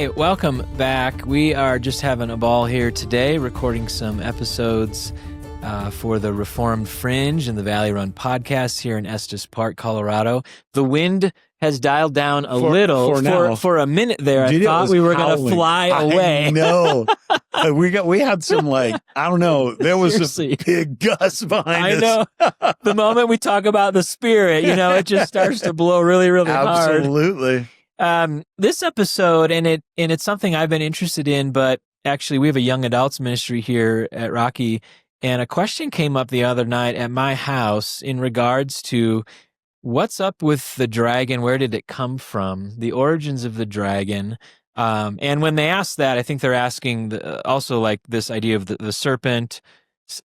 Hey, welcome back. We are just having a ball here today, recording some episodes for the Reformed Fringe and the Valley Run podcast here in Estes Park, Colorado. The wind has dialed down a little for a minute there. I thought we were going to fly away. No, we had some I don't know. There was a big gust behind us. I know. The moment we talk about the Spirit, it just starts to blow really, really hard. Absolutely. This episode, and it's something I've been interested in, but actually we have a young adults ministry here at Rocky, and a question came up the other night at my house in regards to what's up with the dragon, where did it come from, the origins of the dragon. And when they ask that, I think they're asking also this idea of the serpent,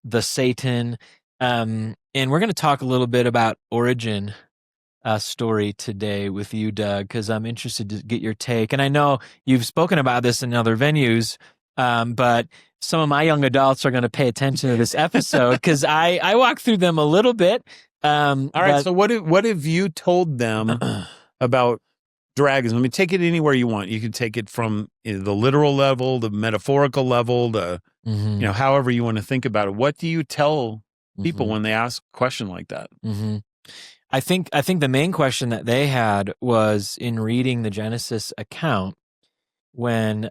the Satan, and we're going to talk a little bit about origin story today with you, Doug, because I'm interested to get your take. And I know you've spoken about this in other venues, but some of my young adults are going to pay attention to this episode because I walk through them a little bit. All right. So what have you told them about dragons? I mean, take it anywhere you want. You can take it from the literal level, the metaphorical level, however you want to think about it. What do you tell people when they ask a question like that? I think the main question that they had was in reading the Genesis account when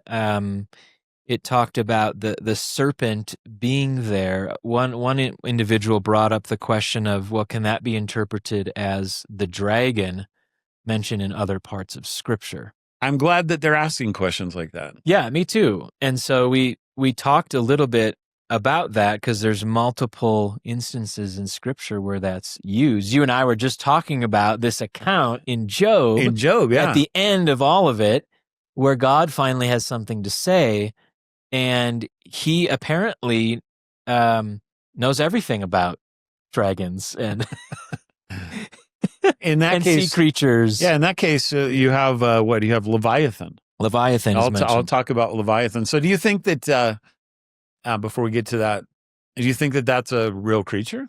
it talked about the serpent being there. One individual brought up the question of, well, can that be interpreted as the dragon mentioned in other parts of Scripture? I'm glad that they're asking questions like that. Yeah, me too. And so we talked a little bit about that because there's multiple instances in Scripture where that's used. You and I were just talking about this account in Job. Yeah. At the end of all of it, where God finally has something to say, and he apparently knows everything about dragons and in that case, sea creatures. Yeah, in that case, you have you have Leviathan. Leviathan. I'll talk about Leviathan. So, do you think that? Before we get to that, do you think that that's a real creature?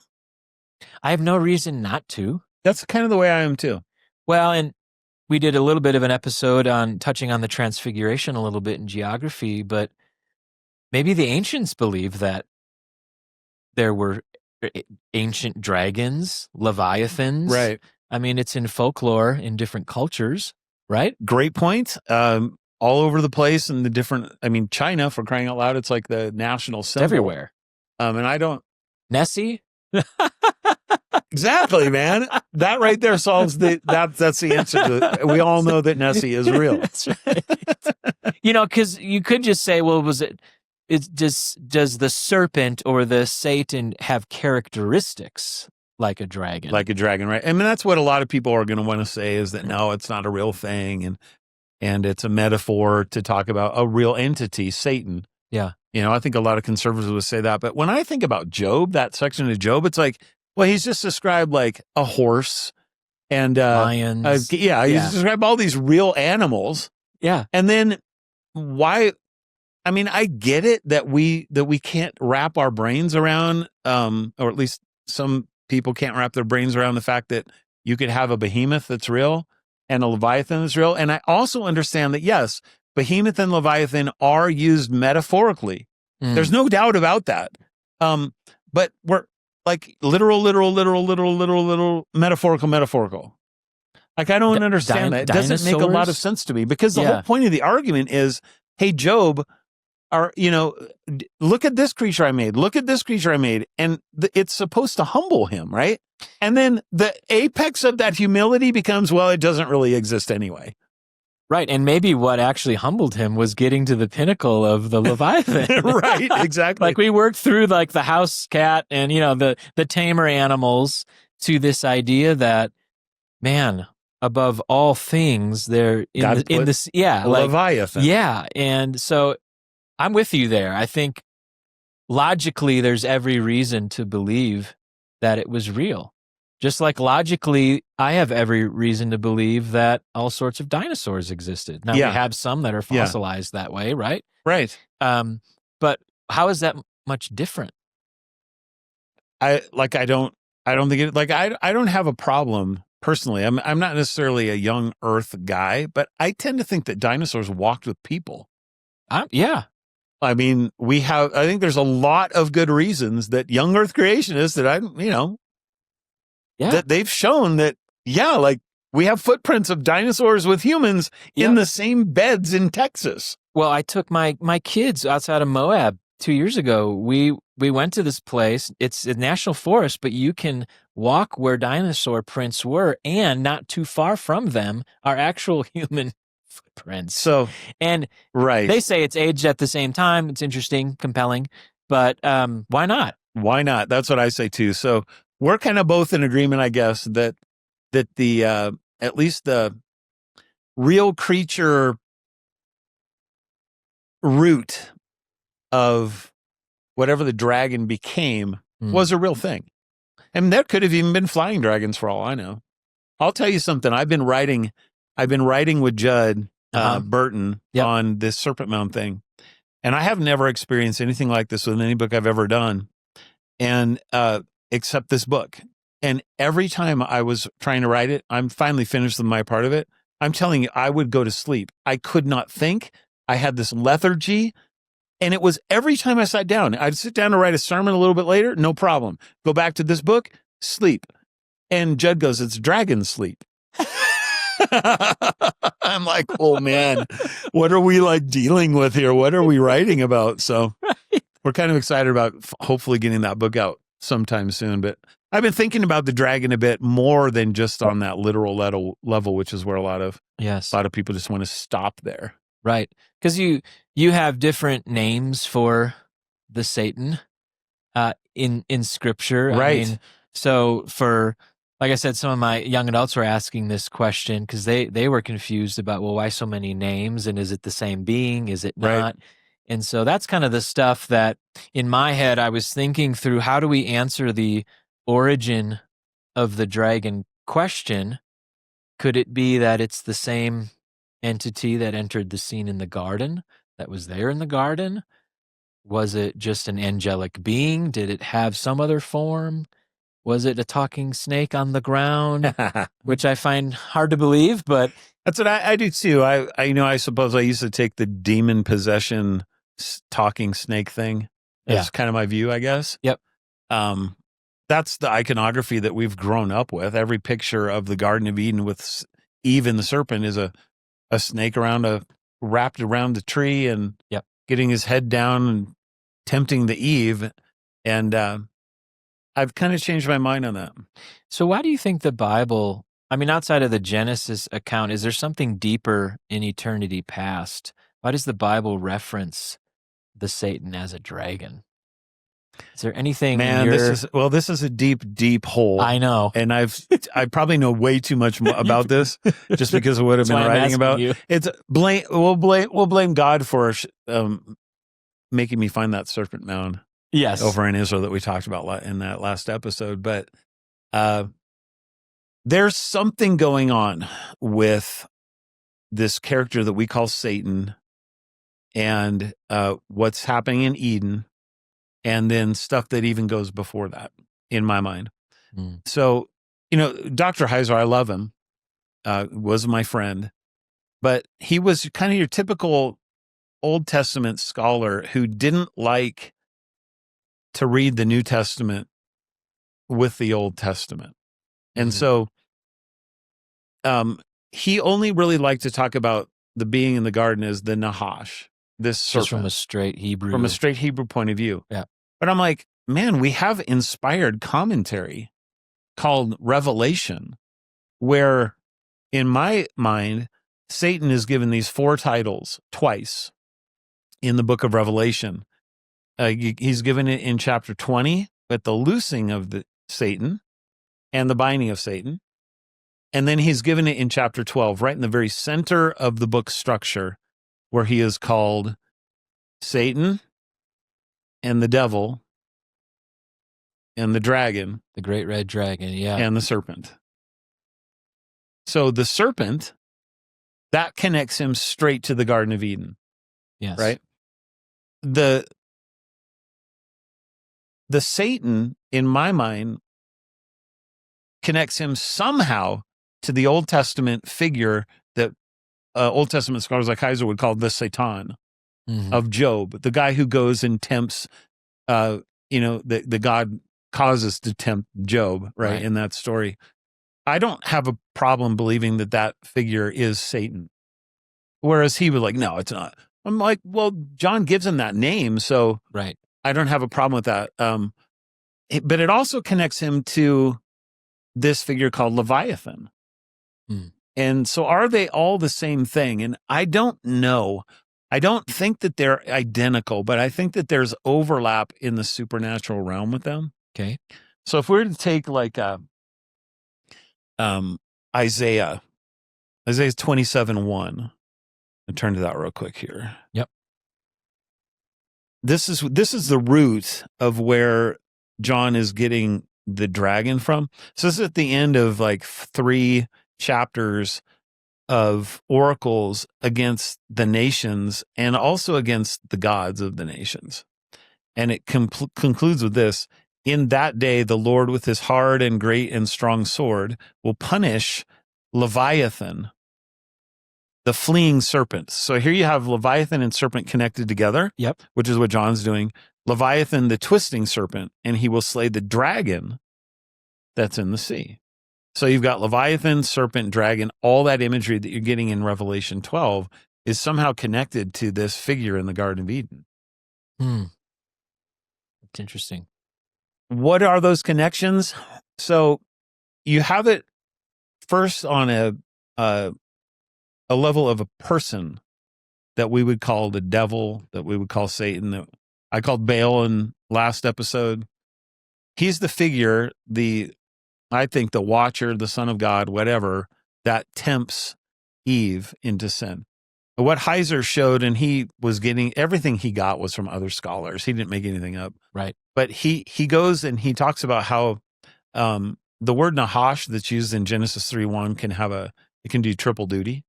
I have no reason not to. That's kind of the way I am too. Well, and we did a little bit of an episode on touching on the Transfiguration a little bit in geography, but maybe the ancients believed that there were ancient dragons, leviathans. Right. I mean, it's in folklore in different cultures, right? Great point. All over the place and China, for crying out loud, it's like the national symbol. Everywhere. And I don't... Nessie? Exactly, man. That right there solves that's the answer to it. We all know that Nessie is real. That's right. Because you could just say, well, does the serpent or the Satan have characteristics like a dragon? Like a dragon, right? I mean, that's what a lot of people are going to want to say is that, no, it's not a real thing. And it's a metaphor to talk about a real entity, Satan. Yeah. I think a lot of conservatives would say that. But when I think about Job, that section of Job, it's like, well, he's just described like a horse and lions. He's described all these real animals. Yeah. And then why? I mean, I get it that we can't wrap our brains around, or at least some people can't wrap their brains around the fact that you could have a behemoth that's real and a Leviathan is real. And I also understand that, yes, Behemoth and Leviathan are used metaphorically. There's no doubt about that. But we're like literal, metaphorical. Like, I don't understand that. It doesn't make a lot of sense to me because the whole point of the argument is, hey, Job, look at this creature I made. Look at this creature I made. And it's supposed to humble him, right? And then the apex of that humility becomes, well, it doesn't really exist anyway. Right. And maybe what actually humbled him was getting to the pinnacle of the Leviathan. Right. Exactly. Like we worked through like the house cat and, the tamer animals to this idea that, man, above all things, they're in this. Yeah. Leviathan. Yeah. And so I'm with you there. I think logically there's every reason to believe that it was real. Just like logically, I have every reason to believe that all sorts of dinosaurs existed. Now we have some that are fossilized that way, right? Right. But how is that much different? I don't think it, I don't have a problem personally, I'm not necessarily a young Earth guy, but I tend to think that dinosaurs walked with people. Yeah. I mean, I think there's a lot of good reasons that young Earth creationists Yeah. that they've shown that, like we have footprints of dinosaurs with humans in the same beds in Texas. Well, I took my kids outside of Moab 2 years ago. We went to this place. It's a national forest, but you can walk where dinosaur prints were, and not too far from them are actual human footprints. So, and right. They say it's aged at the same time. It's interesting, compelling, but why not? Why not? That's what I say too. So we're kind of both in agreement, I guess, that the at least the real creature root of whatever the dragon became was a real thing. And there could have even been flying dragons for all I know. I'll tell you something. I've been writing with Judd Burton on this Serpent Mound thing. And I have never experienced anything like this with any book I've ever done. And except this book. And every time I was trying to write it, I'm finally finished with my part of it. I'm telling you, I would go to sleep. I could not think. I had this lethargy. And it was every time I sat down, I'd sit down to write a sermon a little bit later, no problem. Go back to this book, sleep. And Judd goes, it's dragon sleep. I'm like, oh man, what are we like dealing with here? What are we writing about? So we're kind of excited about hopefully getting that book out sometime soon. But I've been thinking about the dragon a bit more than just on that literal level, which is where a lot of people just want to stop there. Right. Because you have different names for the Satan in Scripture. Right. I mean, so for, like I said, some of my young adults were asking this question because they were confused about, well, why so many names? And is it the same being? Is it not? Right. And so that's kind of the stuff that in my head, I was thinking through, how do we answer the origin of the dragon question? Could it be that it's the same entity that entered the scene in the garden, that was there in the garden? Was it just an angelic being? Did it have some other form? Was it a talking snake on the ground? Which I find hard to believe, but that's what I do too. I suppose I used to take the demon possession talking snake thing. That's kind of my view, I guess. Yep. That's the iconography that we've grown up with. Every picture of the Garden of Eden with Eve and the serpent is a snake wrapped around the tree and getting his head down and tempting the Eve. And I've kind of changed my mind on that. So why do you think the Bible, I mean, outside of the Genesis account, is there something deeper in eternity past? Why does the Bible reference the Satan as a dragon? Is there anything? Man, this is a deep hole. I know. And I probably know way too much about this just because of what I've been writing about. We'll blame God for making me find that serpent mound. Yes. Over in Israel that we talked about in that last episode. But there's something going on with this character that we call Satan and what's happening in Eden, and then stuff that even goes before that, in my mind. So, Dr. Heiser, I love him, was my friend, but he was kind of your typical Old Testament scholar who didn't like to read the New Testament with the Old Testament. And so he only really liked to talk about the being in the garden as the Nahash, this serpent. Just from a straight Hebrew point of view. Yeah. But I'm like, man, we have inspired commentary called Revelation, where in my mind, Satan is given these 4 titles twice in the book of Revelation. He's given it in chapter 20 at the loosing of Satan and the binding of Satan. And then he's given it in chapter 12, right in the very center of the book structure, where he is called Satan and the devil and the dragon. The great red dragon, yeah. And the serpent. So the serpent, that connects him straight to the Garden of Eden. Yes. Right? The Satan, in my mind, connects him somehow to the Old Testament figure that Old Testament scholars like Heiser would call the Satan of Job, the guy who goes and tempts, the God causes to tempt Job, right, in that story. I don't have a problem believing that figure is Satan. Whereas he was like, no, it's not. I'm like, well, John gives him that name, so I don't have a problem with that. But it also connects him to this figure called Leviathan. And so are they all the same thing? And I don't know. I don't think that they're identical, but I think that there's overlap in the supernatural realm with them. Okay. So if we were to take like Isaiah 27:1, and turn to that real quick here. Yep. This is the root of where John is getting the dragon from. So this is at the end of like 3 chapters of oracles against the nations and also against the gods of the nations. And it concludes with this: in that day, the Lord with his hard and great and strong sword will punish Leviathan, the fleeing serpent. So here you have Leviathan and serpent connected together, which is what John's doing. Leviathan, the twisting serpent, and he will slay the dragon that's in the sea. So you've got Leviathan, serpent, dragon, all that imagery that you're getting in Revelation 12 is somehow connected to this figure in the Garden of Eden. It's interesting. What are those connections? So you have it first on a level of a person that we would call the devil, that we would call Satan, that I called Baal in last episode. He's the figure, I think the watcher, the son of God, whatever, that tempts Eve into sin. But what Heiser showed, and he was getting, everything he got was from other scholars. He didn't make anything up. Right. But he goes and he talks about how the word Nahash that's used in Genesis 3:1 it can do triple duty.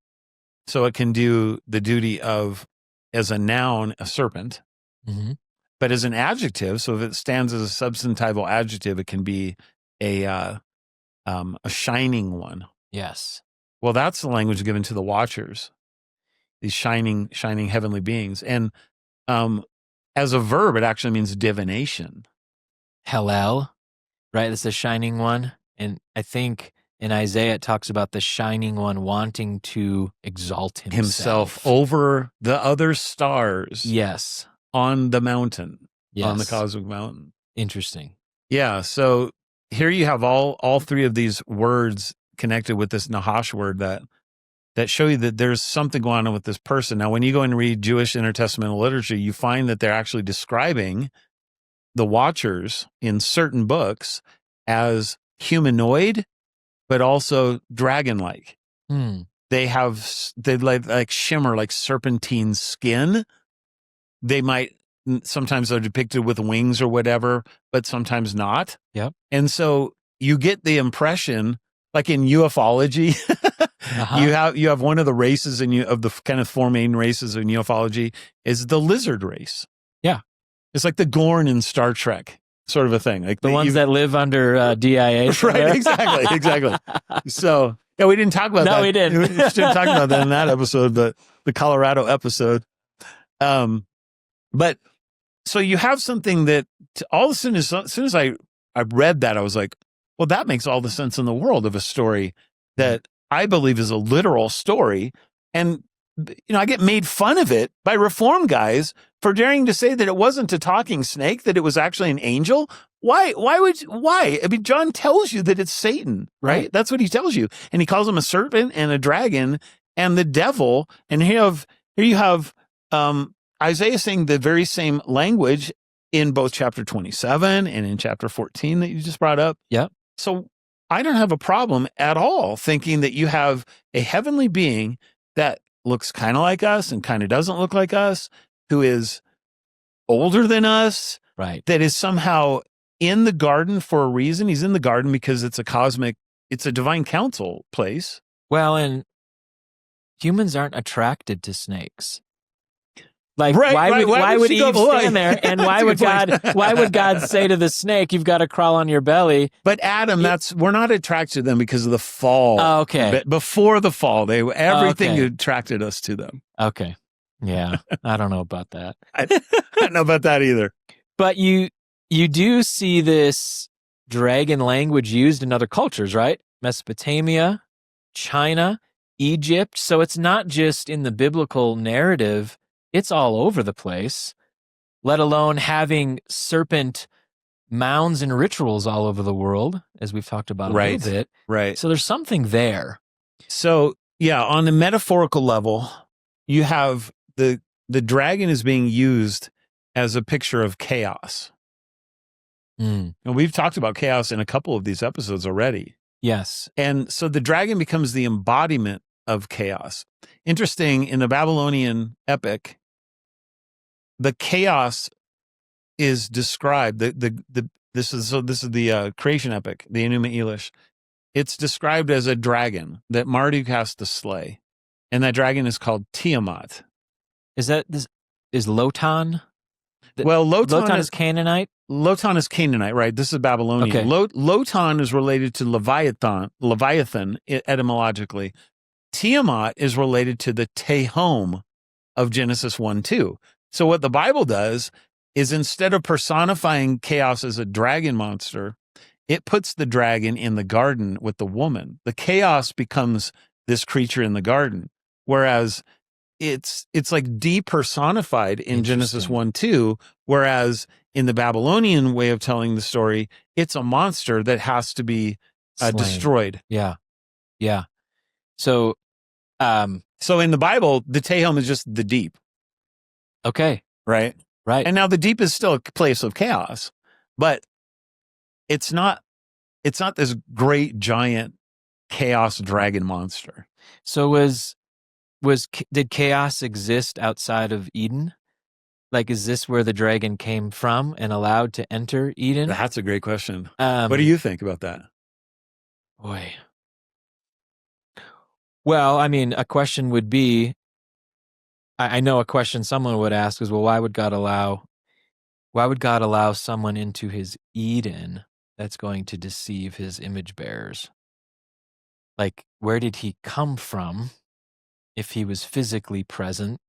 So it can do the duty of, as a noun, a serpent, but as an adjective, so if it stands as a substantival adjective, it can be a shining one. Yes. Well, that's the language given to the watchers, these shining heavenly beings. And as a verb, it actually means divination. Hallel, right? It's the shining one. And I think in Isaiah, it talks about the shining one wanting to exalt himself over the other stars. Yes. On the mountain, on the Yes. cosmic mountain. Interesting. Yeah. So here you have all 3 of these words connected with this Nahash word that show you that there's something going on with this person. Now, when you go and read Jewish intertestamental literature, you find that they're actually describing the watchers in certain books as humanoid, but also dragon-like. They like shimmer, like serpentine skin. They might, sometimes they're depicted with wings or whatever, but sometimes not. Yep. And so you get the impression, like in ufology, you have one of the races of the kind of 4 main races in ufology is the lizard race. Yeah. It's like the Gorn in Star Trek, sort of a thing. Like the ones that live under DIA. Right, exactly. So, yeah, we didn't talk about that. No, we didn't. We shouldn't talk about that in that episode, but the Colorado episode. But so you have something that all of a sudden, as soon as I read that, I was like, well, that makes all the sense in the world of a story that I believe is a literal story. And, I get made fun of it by Reform guys for daring to say that it wasn't a talking snake, that it was actually an angel. Why? I mean, John tells you that it's Satan, right? That's what he tells you. And he calls him a serpent and a dragon and the devil. And here you have Isaiah saying the very same language in both chapter 27 and in chapter 14 that you just brought up. Yeah. So I don't have a problem at all thinking that you have a heavenly being that looks kind of like us and kind of doesn't look like us, who is older than us, right? That is somehow in the garden for a reason. He's in the garden because it's a divine council place. Well, and humans aren't attracted to snakes. Like, Right, why right. would Why why would would she go Eve below? stand there, and why That's a would good point. why would God say to the snake, "You've got to crawl on your belly"? But Adam, we're not attracted to them because of the fall. Oh, okay. But before the fall, everything Okay. attracted us to them. Okay, yeah, I don't know about that. I don't know about that either. But you do see this dragon language used in other cultures, right? Mesopotamia, China, Egypt. So it's not just in the biblical narrative, it's all over the place, let alone having serpent mounds and rituals all over the world, as we've talked about a little bit. Right. So there's something there. So, yeah, on the metaphorical level, you have the dragon is being used as a picture of chaos. Mm. And we've talked about chaos in a couple of these episodes already. Yes. And so the dragon becomes the embodiment of chaos. Interesting, in the Babylonian epic, the chaos is described. This is the creation epic, the Enuma Elish. It's described as a dragon that Marduk has to slay, and that dragon is called Tiamat. Is Lotan? Well, Lotan is Canaanite. Lotan is Canaanite, right? This is Babylonian. Okay. Lotan is related to Leviathan etymologically. Tiamat is related to the Tehom of Genesis 1-2. So what the Bible does is, instead of personifying chaos as a dragon monster, it puts the dragon in the garden with the woman. The chaos becomes this creature in the garden, whereas it's like depersonified in Genesis 1-2, whereas in the Babylonian way of telling the story, it's a monster that has to be destroyed. Yeah. Yeah. So in the Bible, the Tehom is just the deep. Okay. Right. Right. And now the deep is still a place of chaos, but it's not this great giant chaos dragon monster. So did chaos exist outside of Eden? Like, is this where the dragon came from and allowed to enter Eden? That's a great question. What do you think about that? Boy. Well, I mean, a question would be, I know a question someone would ask is, well, why would God allow someone into his Eden that's going to deceive his image bearers? Like, where did he come from if he was physically present?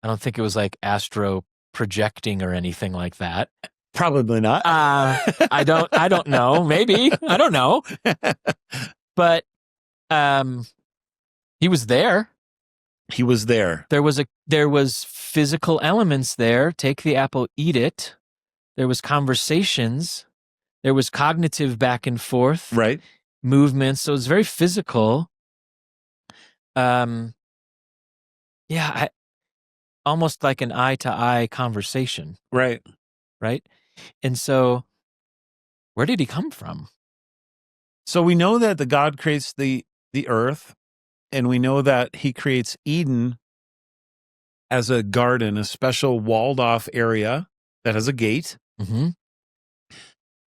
I don't think it was like astro projecting or anything like that. Probably not. I don't know. Maybe. I don't know. But he was there. He was there. There was physical elements there. Take the apple, eat it. There was conversations. There was cognitive back and forth. Right. Movements. So it's very physical. Almost like an eye-to-eye conversation. Right. Right? And so, where did he come from? So we know that the God creates the earth, and we know that he creates Eden as a garden, a special walled-off area that has a gate. Mm-hmm.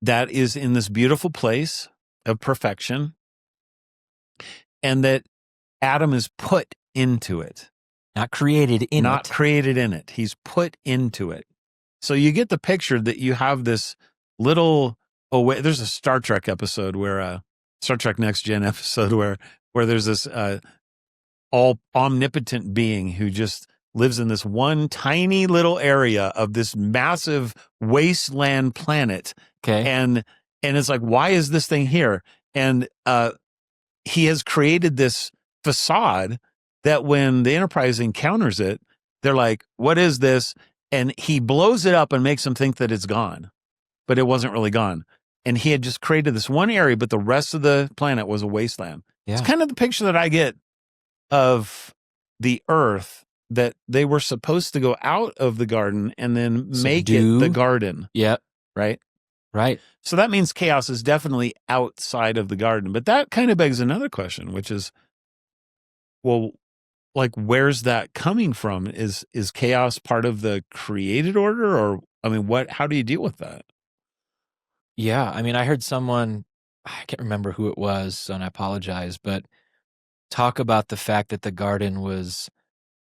That is in this beautiful place of perfection, and that Adam is put into it. Not created in it. Not created in it. He's put into it. So you get the picture that you have this little, there's a Star Trek episode where, Star Trek Next Gen episode where there's this all omnipotent being who just lives in this one tiny little area of this massive wasteland planet. Okay. And it's like, why is this thing here? And he has created this facade that when the Enterprise encounters it, they're like, what is this? And he blows it up and makes them think that it's gone, but it wasn't really gone. And he had just created this one area, but the rest of the planet was a wasteland. Yeah. It's kind of the picture that I get of the earth, that they were supposed to go out of the garden and then make it the garden. Yep. Right? Right. So that means chaos is definitely outside of the garden. But that kind of begs another question, which is, well, like, where's that coming from? Is chaos part of the created order? Or, I mean, how do you deal with that? Yeah. I mean, I heard someone, I can't remember who it was, and I apologize, but talk about the fact that the garden was,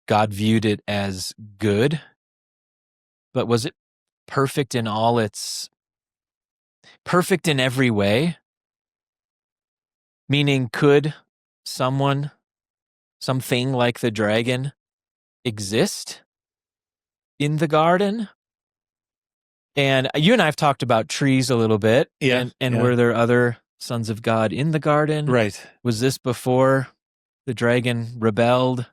God viewed it as good, but was it perfect in every way? Meaning, could something like the dragon exist in the garden? And you and I have talked about trees a little bit. Yeah. And were there other sons of God in the garden? Right. Was this before the dragon rebelled?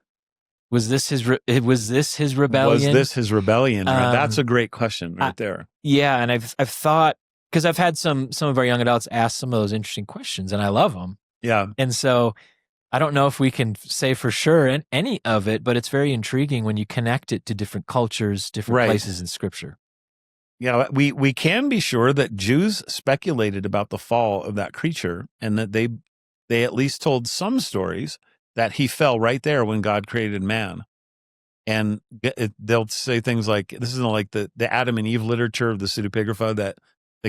Was this his rebellion? Was this his rebellion? Right? That's a great question right there. Yeah, and I've thought, because I've had some of our young adults ask some of those interesting questions, and I love them. Yeah. And so I don't know if we can say for sure any of it, but it's very intriguing when you connect it to different cultures, different places in Scripture. Yeah, we can be sure that Jews speculated about the fall of that creature, and that they at least told some stories that he fell right there when God created man. And they'll say things like, this isn't like the Adam and Eve literature of the pseudepigrapha, that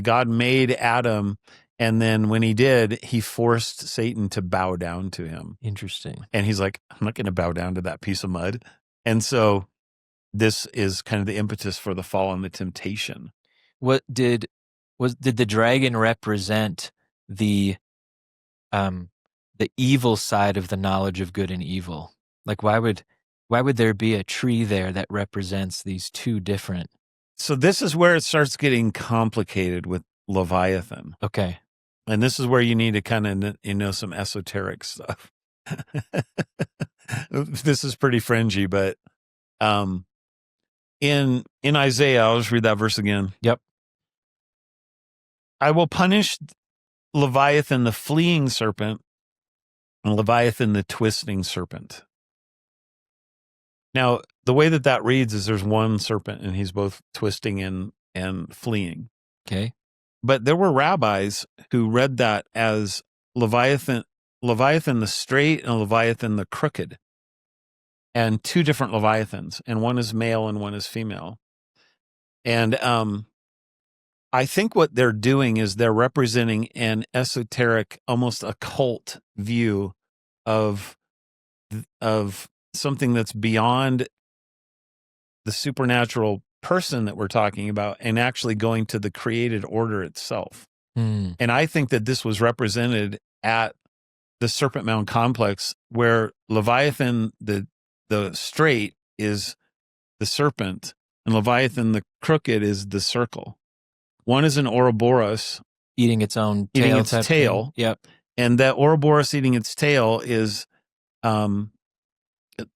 God made Adam, and then when he did, he forced Satan to bow down to him. Interesting. And he's like, I'm not going to bow down to that piece of mud. And so this is kind of the impetus for the fall and the temptation. What did the dragon represent the evil side of the knowledge of good and evil? Like, why would there be a tree there that represents these two different? So this is where it starts getting complicated with Leviathan. Okay. And this is where you need to kind of, some esoteric stuff. This is pretty fringy, but in Isaiah, I'll just read that verse again. Yep. I will punish Leviathan, the fleeing serpent, and Leviathan, the twisting serpent. Now, the way that reads is there's one serpent, and he's both twisting and fleeing. Okay. But there were rabbis who read that as Leviathan the straight and Leviathan the crooked, and two different Leviathans, and one is male and one is female. And I think what they're doing is they're representing an esoteric, almost occult view of something that's beyond the supernatural person that we're talking about, and actually going to the created order itself. And I think that this was represented at the Serpent Mound complex, where Leviathan the straight is the serpent, and Leviathan the crooked is the circle. One is an Ouroboros eating its own tail. Yep. And that Ouroboros eating its tail is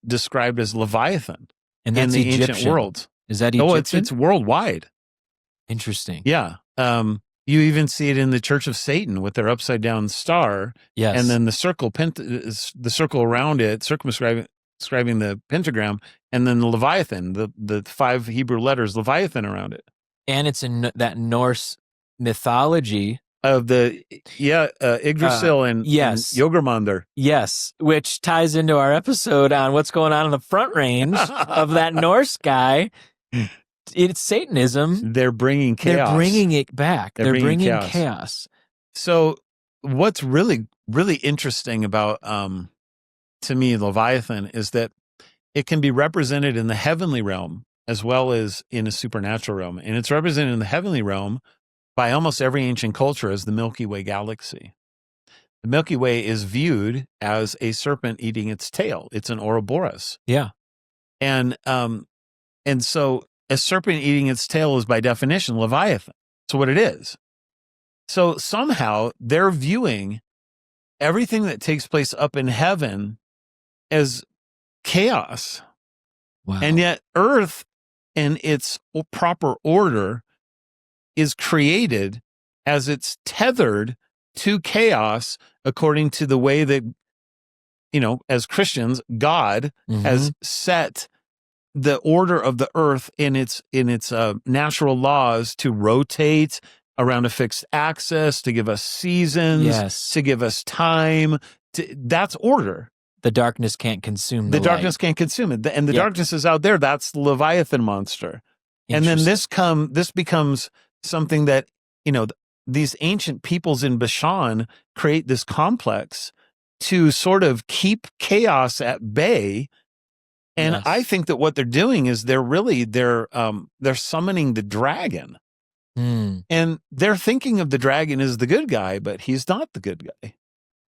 described as Leviathan, and that's in the Egyptian. ancient world. Is that Egyptian? No, it's worldwide. Interesting. Yeah. You even see it in the Church of Satan with their upside down star. Yes. And then the circle around it, describing the pentagram, and then the Leviathan, the 5 Hebrew letters Leviathan around it. And it's in that Norse mythology of the Yggdrasil and Yggdramander. Yes, which ties into our episode on what's going on in the Front Range of that Norse guy. It's Satanism. They're bringing chaos. They're bringing it back. They're bringing chaos. So what's really, really interesting about, to me, Leviathan is that it can be represented in the heavenly realm as well as in a supernatural realm. And it's represented in the heavenly realm by almost every ancient culture as the Milky Way galaxy. The Milky Way is viewed as a serpent eating its tail. It's an Ouroboros. Yeah. And so a serpent eating its tail is by definition Leviathan. That's what it is. So somehow they're viewing everything that takes place up in heaven as chaos. Wow. And yet earth in its proper order is created as it's tethered to chaos, according to the way that, as Christians, God has set the order of the earth in its natural laws to rotate around a fixed axis, to give us seasons, to give us time. That's order. The darkness can't consume the light. Darkness can't consume it. And the darkness is out there. That's the Leviathan monster. And then this becomes something that, these ancient peoples in Bashan create this complex to sort of keep chaos at bay And Yes. I think that what they're doing is they're summoning the dragon. Hmm. And they're thinking of the dragon as the good guy, but he's not the good guy.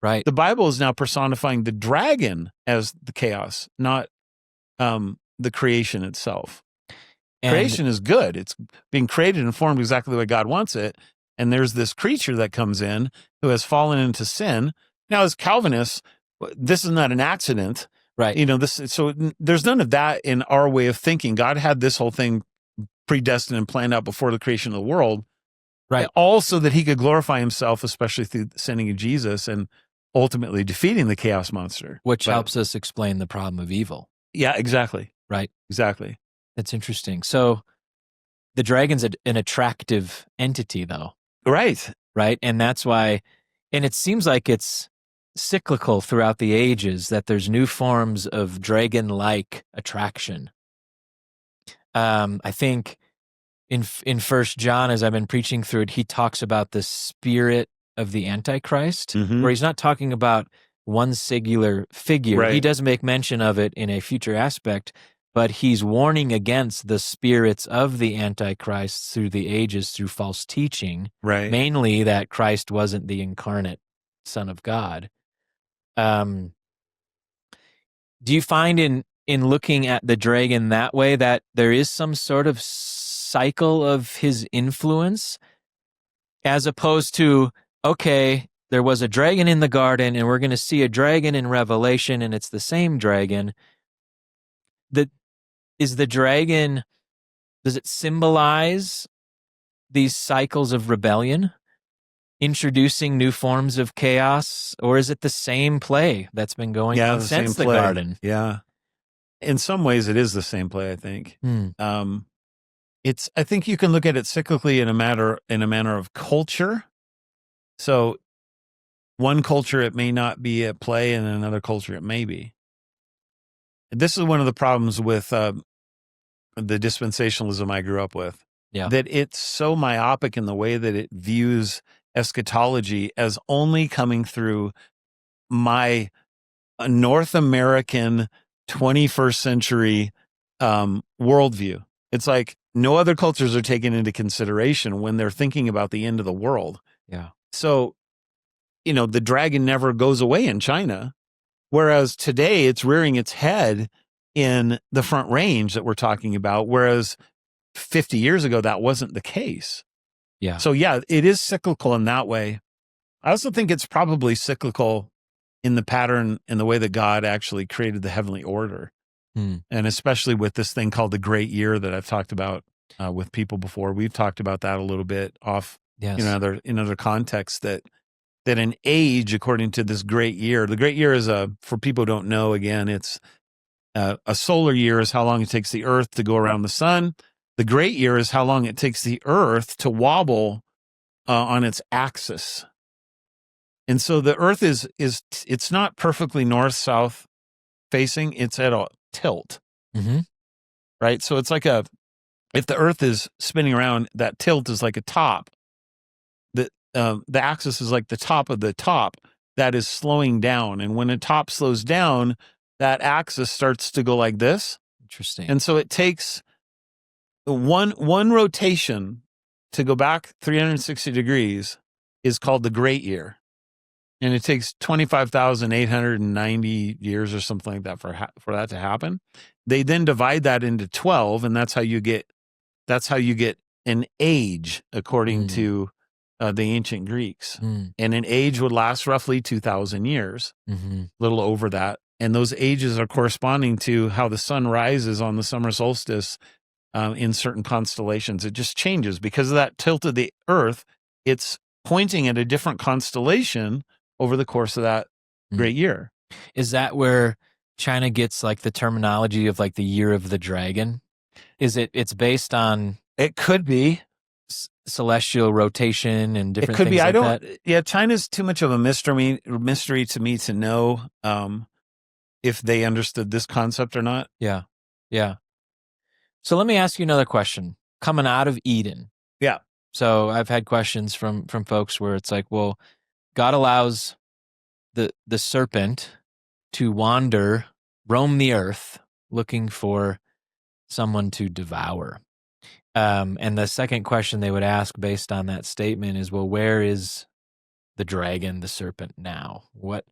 Right. The Bible is now personifying the dragon as the chaos, not the creation itself. And Creation is good. It's being created and formed exactly the way God wants it. And there's this creature that comes in who has fallen into sin. Now, as Calvinists, this is not an accident. right. So there's none of that in our way of thinking. God had this whole thing predestined and planned out before the creation of the world. Right. Also that he could glorify himself, especially through sending Jesus and ultimately defeating the chaos monster. Which helps us explain the problem of evil. Yeah, exactly. Right. Exactly. That's interesting. So the dragon's an attractive entity, though. Right. Right. And that's why, and it seems like it's cyclical throughout the ages, that there's new forms of dragon-like attraction. I think in First John, as I've been preaching through it, he talks about the spirit of the Antichrist, Mhm. where he's not talking about one singular figure. He Right. does make mention of it in a future aspect, but he's warning against the spirits of the Antichrist through the ages through false teaching, Right. mainly that Christ wasn't the incarnate Son of God. Do you find in looking at the dragon that way that there is some sort of cycle of his influence, as opposed to, okay, there was a dragon in the garden and we're going to see a dragon in Revelation and it's the same dragon? Is the dragon, does it symbolize these cycles of rebellion, introducing new forms of chaos, or is it the same play that's been going on since the garden? Yeah. In some ways, it is the same play, I think. I think you can look at it cyclically in a manner of culture. So one culture, it may not be at play, and in another culture, it may be. This is one of the problems with the dispensationalism I grew up with. Yeah. That it's so myopic in the way that it views eschatology as only coming through my North American 21st century worldview. It's like no other cultures are taken into consideration when they're thinking about the end of the world. Yeah. So, the dragon never goes away in China, whereas today it's rearing its head in the Front Range that we're talking about, whereas 50 years ago, that wasn't the case. Yeah. So, yeah, it is cyclical in that way. I also think it's probably cyclical in the pattern, in the way that God actually created the heavenly order. And especially with this thing called the Great Year that I've talked about with people before. We've talked about that a little bit off, Yes. in other contexts, that an age, according to this Great Year, the Great Year is for people who don't know, again, it's a solar year is how long it takes the Earth to go around the sun. The Great Year is how long it takes the Earth to wobble on its axis. And so the Earth it's not perfectly north-south facing, it's at a tilt. Mm-hmm. Right? So it's like if the Earth is spinning around, that tilt is like a top. The axis is like the top of the top that is slowing down. And when a top slows down, that axis starts to go like this. Interesting. And so it takes one rotation to go back 360 degrees is called the Great Year. And it takes 25,890 years or something like that for that to happen. They then divide that into 12, and that's how you get an age according to the ancient Greeks. And an age would last roughly 2,000 years, a little over that. And those ages are corresponding to how the sun rises on the summer solstice in certain constellations. It just changes because of that tilt of the Earth. It's pointing at a different constellation over the course of that Great Year. Is that where China gets like the terminology of like the Year of the Dragon? It's based on? It could be celestial rotation and different it could things be. like I don't. that? Yeah, China's too much of a mystery to me to know if they understood this concept or not. Yeah. So let me ask you another question. Coming out of Eden. Yeah. So I've had questions from folks where it's like, well, God allows the serpent to roam the earth looking for someone to devour. And the second question they would ask based on that statement is, well, where is the dragon, the serpent now? What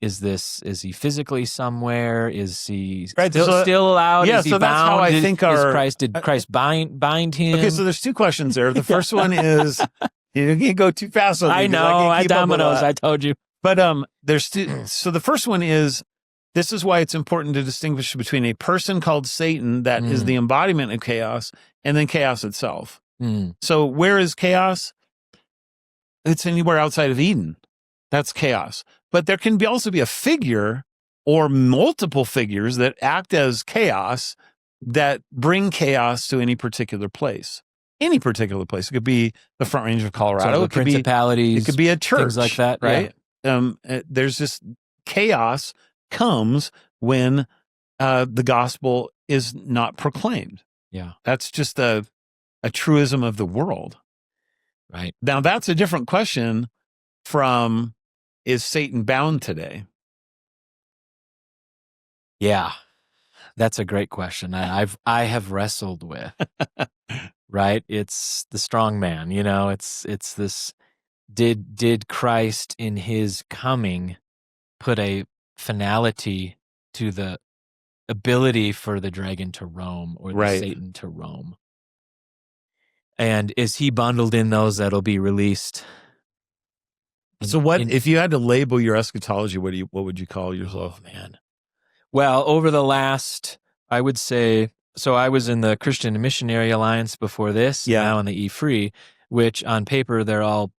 is this? Is he physically somewhere? Is he still allowed? Yeah, is he so bound? that's how I think did Christ bind him? Okay, so there's two questions there. The first one is, you can't go too fast on me. I know, I dominoes, I told you. But there's two. So the first one is, this is why it's important to distinguish between a person called Satan that is the embodiment of chaos and then chaos itself. So where is chaos? It's anywhere outside of Eden. That's chaos. But there can also be a figure or multiple figures that act as chaos that bring chaos to any particular place. Any particular place. It could be the Front Range of Colorado. So it could principalities. It could be a church. Things like that. Right? Yeah. There's just chaos comes when the gospel is not proclaimed. Yeah. That's just a truism of the world. Right. Now, that's a different question from, is Satan bound today? Yeah. That's a great question. I have wrestled with, right? It's the strong man, it's this, did Christ in his coming put a finality to the ability for the dragon to roam or the Satan to roam? And is he bundled in those that'll be released? So if you had to label your eschatology, what would you call yourself? Oh, man. Well, over the last, I would say, so I was in the Christian Missionary Alliance before this, now in the E-Free, which on paper, they're all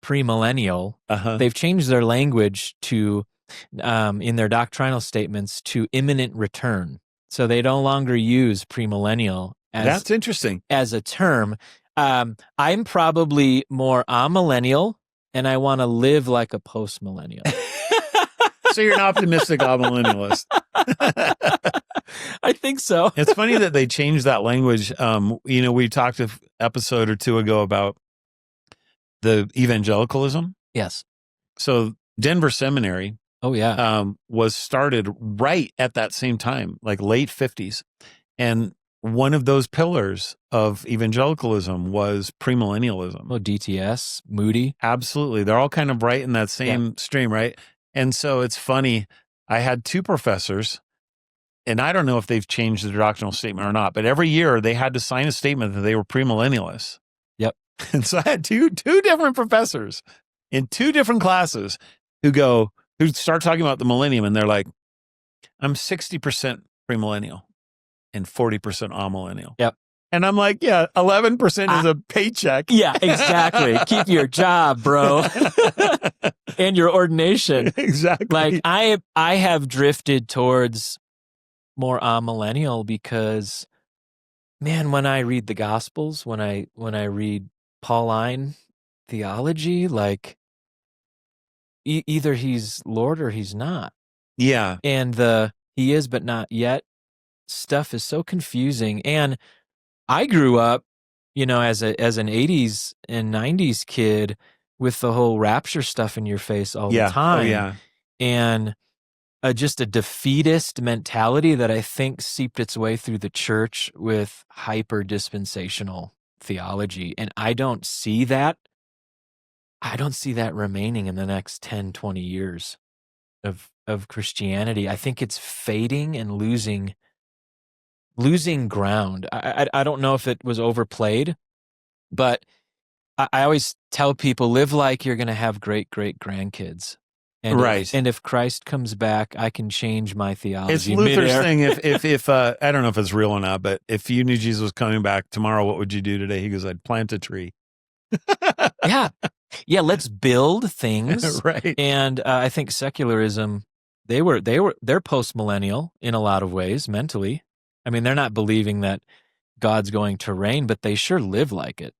premillennial. They've changed their language to, in their doctrinal statements, to imminent return. So they no longer use premillennial that's interesting as a term. I'm probably more amillennial, and I want to live like a post-millennial. So you're an optimistic amillennialist. I think so. It's funny that they changed that language. We talked an episode or two ago about the evangelicalism. Yes. So Denver Seminary, was started right at that same time, like late 50s. And one of those pillars of evangelicalism was premillennialism. Oh, DTS, Moody. Absolutely. They're all kind of right in that same stream, right? And so it's funny. I had two professors, and I don't know if they've changed their doctrinal statement or not, but every year they had to sign a statement that they were premillennialists. Yep. And so I had two different professors in two different classes who start talking about the millennium, and they're like, I'm 60% premillennial and 40% amillennial. Yep. And I'm like, 11% is a paycheck. Yeah, exactly. Keep your job, bro. And your ordination. Exactly. Like I have drifted towards more amillennial because, man, when I read the Gospels, when I read Pauline theology, like either he's Lord or he's not. Yeah. And the he is but not yet stuff is so confusing. And I grew up, as an 80s and 90s kid with the whole rapture stuff in your face all the time. Oh, yeah. And just a defeatist mentality that I think seeped its way through the church with hyper dispensational theology. And I don't see that remaining in the next 10, 20 years of Christianity. I think it's fading and losing ground. I don't know if it was overplayed, but I always tell people, live like you're going to have great grandkids. And and if Christ comes back, I can change my theology. It's Luther's thing. If I don't know if it's real or not, but if you knew Jesus was coming back tomorrow, what would you do today? He goes, I'd plant a tree. Yeah. Let's build things. Right. And I think secularism, they're post-millennial in a lot of ways mentally. I mean, they're not believing that God's going to reign, but they sure live like it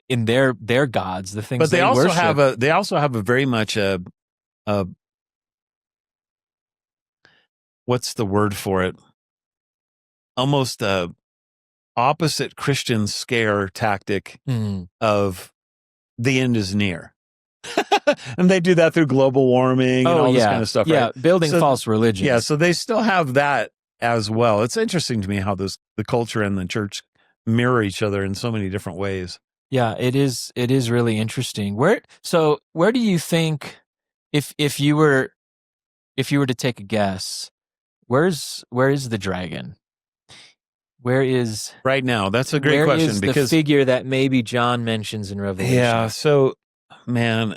in their gods, the things. But they also worship. They also have a very much what's the word for it? Almost a opposite Christian scare tactic of the end is near. And they do that through global warming and all this kind of stuff. Yeah, right? building false religions. Yeah, so they still have that as well. It's interesting to me how the culture and the church mirror each other in so many different ways. Yeah, it is really interesting. Where do you think, if you were to take a guess, where is the dragon? Where is Right now, that's a great question, the because figure that maybe John mentions in Revelation? yeah, so man,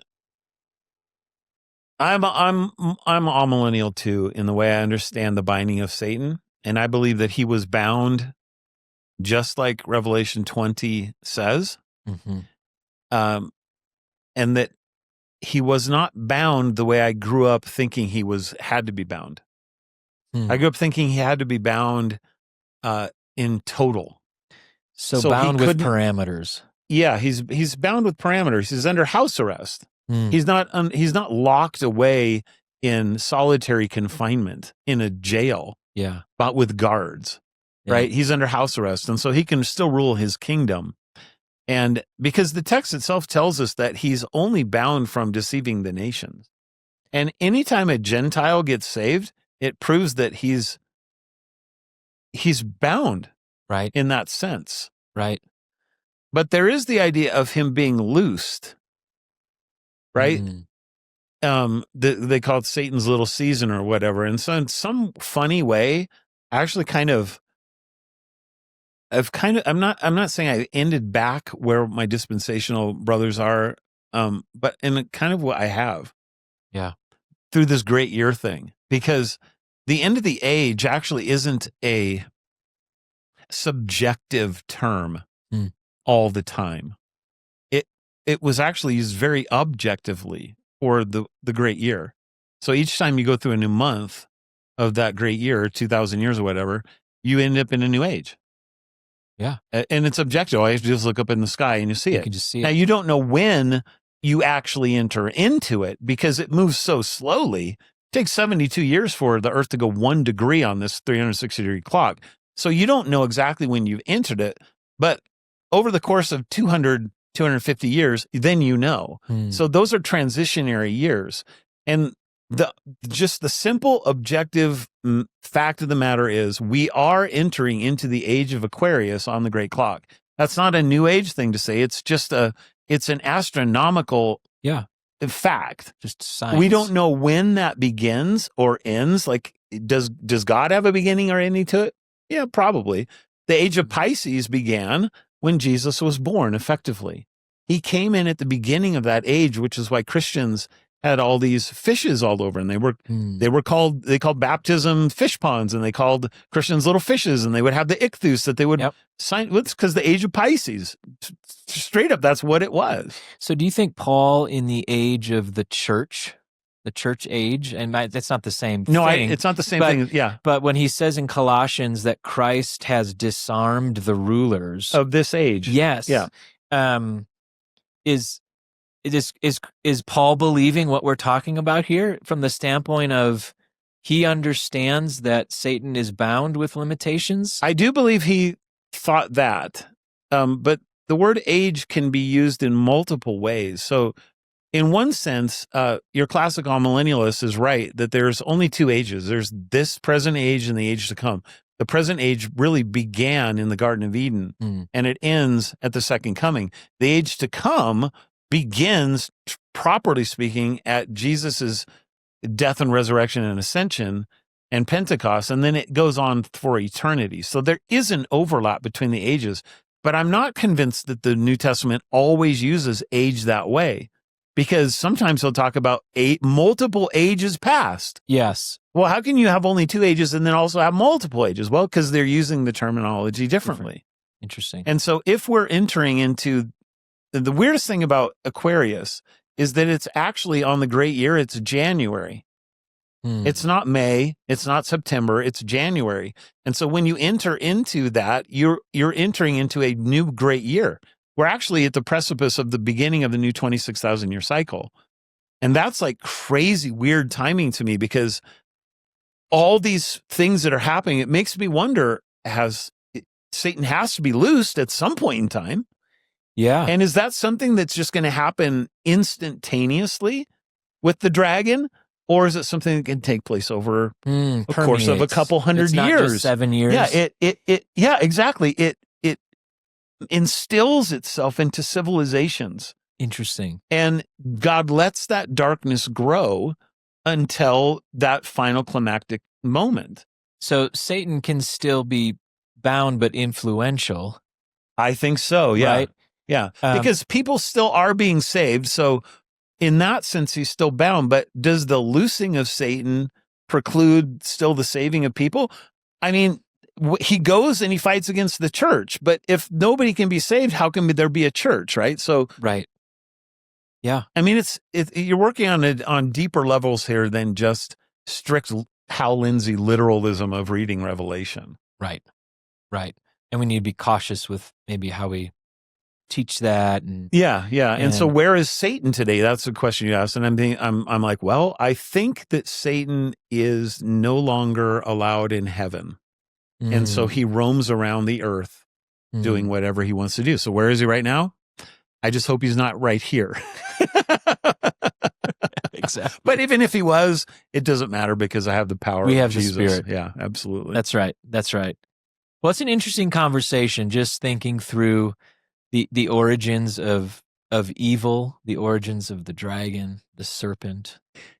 I'm a millennial too, in the way I understand the binding of Satan, and I believe that he was bound just like Revelation 20 says, Mhm. and that he was not bound the way I grew up thinking he had to be bound. Hmm. I grew up thinking he had to be bound in total. So So he bound with couldn't. parameters. Yeah, he's bound with parameters. He's under house arrest. Hmm. He's not locked away in solitary confinement in a jail, Yeah. but with guards, Yeah. right? He's under house arrest, and so he can still rule his kingdom. And because the text itself tells us that he's only bound from deceiving the nations. And anytime a Gentile gets saved, it proves that he's bound, Right. in that sense. Right. But there is the idea of him being loosed, right? They call it Satan's little season or whatever. And so in some funny way, I actually I'm not saying I ended back where my dispensational brothers are, but in kind of what I have. Yeah. Through this great year thing, because the end of the age actually isn't a subjective term all the time. It was actually used very objectively for the great year. So each time you go through a new month of that great year, 2,000 years or whatever, you end up in a new age. Yeah. And it's objective. All you have to do is look up in the sky and you see it. You can just see it. Now, you don't know when you actually enter into it because it moves so slowly. It takes 72 years for the Earth to go 1 degree on this 360-degree clock. So you don't know exactly when you've entered it, but over the course of 250 years, then you know. So those are transitionary years. And just the simple objective fact of the matter is we are entering into the age of Aquarius on the great clock. That's not a new age thing to say. It's just it's an astronomical fact. Just science. We don't know when that begins or ends. Like, does God have a beginning or ending to it? Yeah, probably. The age of Pisces began when Jesus was born, effectively. He came in at the beginning of that age, which is why Christians had all these fishes all over, and they called baptism fish ponds, and they called Christians little fishes, and they would have the ichthus that they would sign with, because the age of Pisces, straight up, that's what it was. So do you think Paul, in the age of the church age, and that's not the same thing. No, it's not the same thing. Yeah. But when he says in Colossians that Christ has disarmed the rulers of this age. Yes. Yeah. Is Paul believing what we're talking about here from the standpoint of he understands that Satan is bound with limitations? I do believe he thought that. But the word age can be used in multiple ways. So in one sense, your classic amillennialist is right that there's only two ages. There's this present age and the age to come. The present age really began in the Garden of Eden, and it ends at the second coming. The age to come begins, properly speaking, at Jesus's death and resurrection and ascension and Pentecost, and then it goes on for eternity. So there is an overlap between the ages, but I'm not convinced that the New Testament always uses age that way, because sometimes he'll talk about multiple ages past. Yes. Well, how can you have only two ages and then also have multiple ages? Well, because they're using the terminology differently. Interesting. And so if we're entering into the weirdest thing about Aquarius is that it's actually on the great year, it's January. It's not May, it's not September, it's January. And so when you enter into that, you're entering into a new great year. We're actually at the precipice of the beginning of the new 26,000 year cycle. And that's like crazy weird timing to me, because all these things that are happening, it makes me wonder, Satan has to be loosed at some point in time. Yeah. And is that something that's just going to happen instantaneously with the dragon? or is it something that can take place over a course of a Permeates. couple hundred It's not years? just 7 years. Yeah, exactly. It instills itself into civilizations. Interesting. And God lets that darkness grow until that final climactic moment. So Satan can still be bound but influential. I think so. Yeah. Right? Yeah. Because people still are being saved. So in that sense, he's still bound. But does the loosing of Satan preclude still the saving of people? I mean, he goes and he fights against the church. But if nobody can be saved, how can there be a church? Right. So, right. Yeah. I mean, you're working on deeper levels here than just strict Hal Lindsey literalism of reading Revelation. Right. Right. And we need to be cautious with maybe how we teach that. And yeah. And so where is Satan today? That's the question you asked. And I'm like, well, I think that Satan is no longer allowed in heaven. And so he roams around the earth doing whatever he wants to do. So where is he right now? I just hope he's not right here. Exactly. But even if he was, it doesn't matter because I have the power we of have Jesus. the Spirit. Yeah, absolutely. That's right. That's right. Well, it's an interesting conversation, just thinking through the origins of evil, the origins of the dragon, the serpent.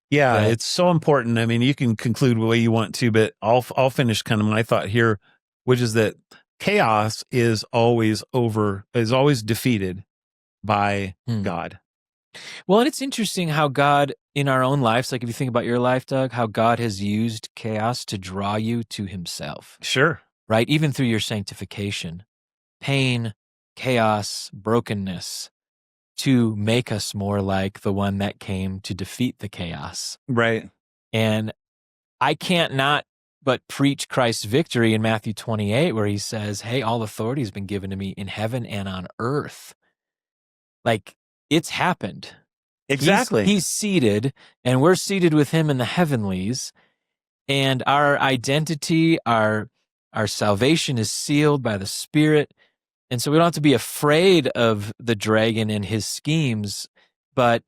Yeah, it's so important. I mean, you can conclude the way you want to, but I'll finish kind of my thought here, which is that chaos is always defeated by God. Well, and it's interesting how God in our own lives, like if you think about your life, Doug, how God has used chaos to draw you to himself. Sure. Right? Even through your sanctification, pain, chaos, brokenness, to make us more like the one that came to defeat the chaos. Right. And I can't not but preach Christ's victory in Matthew 28, where he says, hey, all authority has been given to me in heaven and on earth. Like, it's happened. Exactly. He's seated, and we're seated with him in the heavenlies, and our identity, our salvation is sealed by the Spirit. And so we don't have to be afraid of the dragon and his schemes, but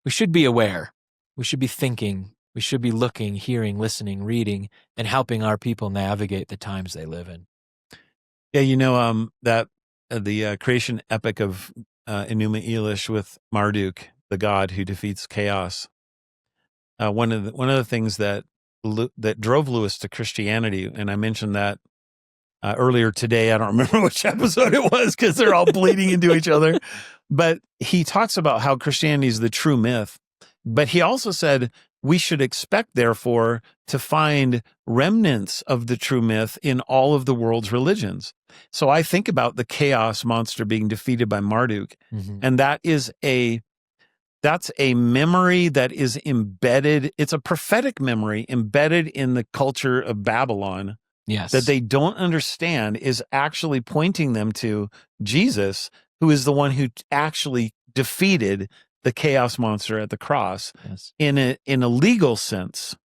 we should be aware. We should be thinking. We should be looking, hearing, listening, reading, and helping our people navigate the times they live in. Yeah, that the creation epic of Enuma Elish with Marduk, the god who defeats chaos. One of the things that drove Lewis to Christianity, and I mentioned that earlier today. I don't remember which episode it was because they're all bleeding into each other. But he talks about how Christianity is the true myth. But he also said we should expect, therefore, to find remnants of the true myth in all of the world's religions. So I think about the chaos monster being defeated by Marduk, and that's a memory that is embedded. It's a prophetic memory embedded in the culture of Babylon. Yes. That they don't understand is actually pointing them to Jesus, who is the one who actually defeated the chaos monster at the cross in a legal sense.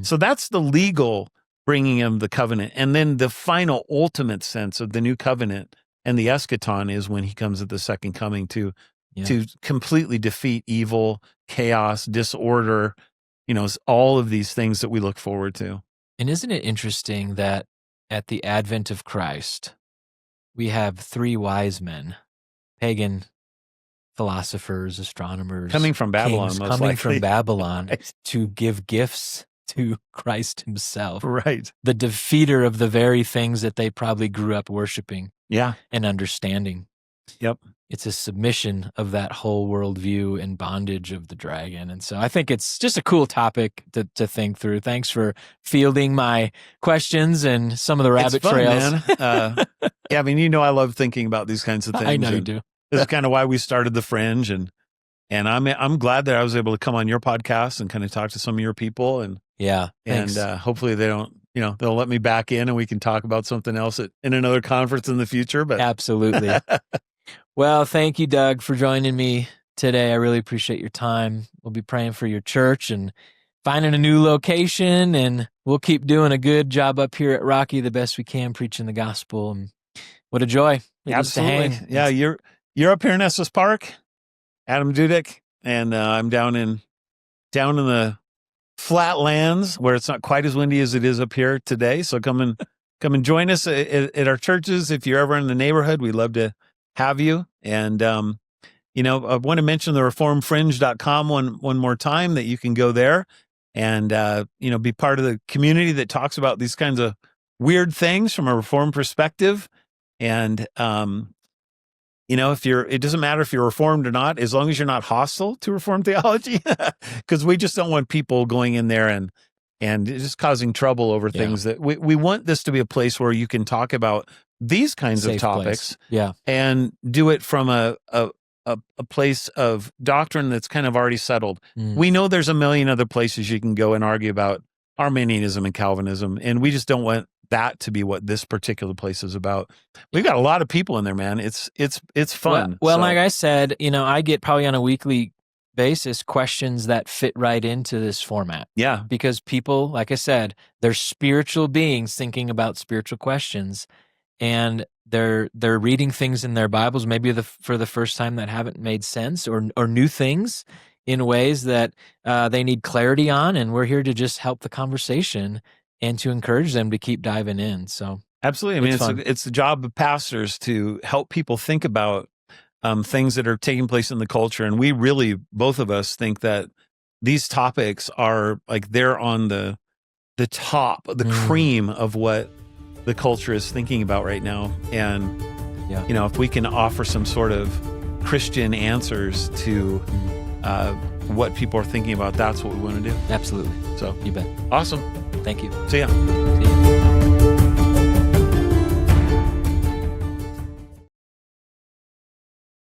So that's the legal bringing of the covenant. And then the final ultimate sense of the new covenant and the eschaton is when he comes at the second coming to completely defeat evil, chaos, disorder, all of these things that we look forward to. And isn't it interesting that at the advent of Christ, we have 3 wise men, pagan philosophers, astronomers, coming from Babylon, kings, most coming likely. from Babylon to give gifts to Christ himself. Right. The defeater of the very things that they probably grew up worshiping and understanding. Yep. It's a submission of that whole worldview and bondage of the dragon. And so I think it's just a cool topic to think through. Thanks for fielding my questions and some of the rabbit trails. Man. Yeah, I mean, I love thinking about these kinds of things. I know you do. This is kind of why we started the Fringe, and I'm glad that I was able to come on your podcast and kind of talk to some of your people, and thanks. Hopefully they don't, they'll let me back in and we can talk about something else in another conference in the future. But absolutely. Well, thank you, Doug, for joining me today. I really appreciate your time. We'll be praying for your church and finding a new location, and we'll keep doing a good job up here at Rocky the best we can, preaching the gospel. And what a joy. Absolutely. To hang. Yeah, you're up here in Estes Park, Adam Dudek, and I'm down in the flat lands where it's not quite as windy as it is up here today. So come and join us at our churches. If you're ever in the neighborhood, we'd love to have you. And, I want to mention the reformfringe.com one more time, that you can go there and, be part of the community that talks about these kinds of weird things from a reform perspective. And, it doesn't matter if you're reformed or not, as long as you're not hostile to reformed theology, because we just don't want people going in there and just causing trouble over things that we want this to be a place where you can talk about these kinds of topics, and do it from a place of doctrine that's kind of already settled. We know there's a million other places you can go and argue about Arminianism and Calvinism, and we just don't want that to be what this particular place is about. We've got a lot of people in there, man. It's fun. Well, like I said, I get probably on a weekly basis questions that fit right into this format. Yeah. Because people, like I said, they're spiritual beings thinking about spiritual questions, and they're reading things in their Bibles maybe for the first time that haven't made sense, or new things in ways that they need clarity on, and we're here to just help the conversation and to encourage them to keep diving in. So absolutely. I mean, it's the job of pastors to help people think about things that are taking place in the culture. And we really, both of us, think that these topics are like, they're on the top, the cream of what the culture is thinking about right now. And, if we can offer some sort of Christian answers to what people are thinking about, that's what we want to do. Absolutely. So you bet. Awesome. Thank you. See ya. See ya.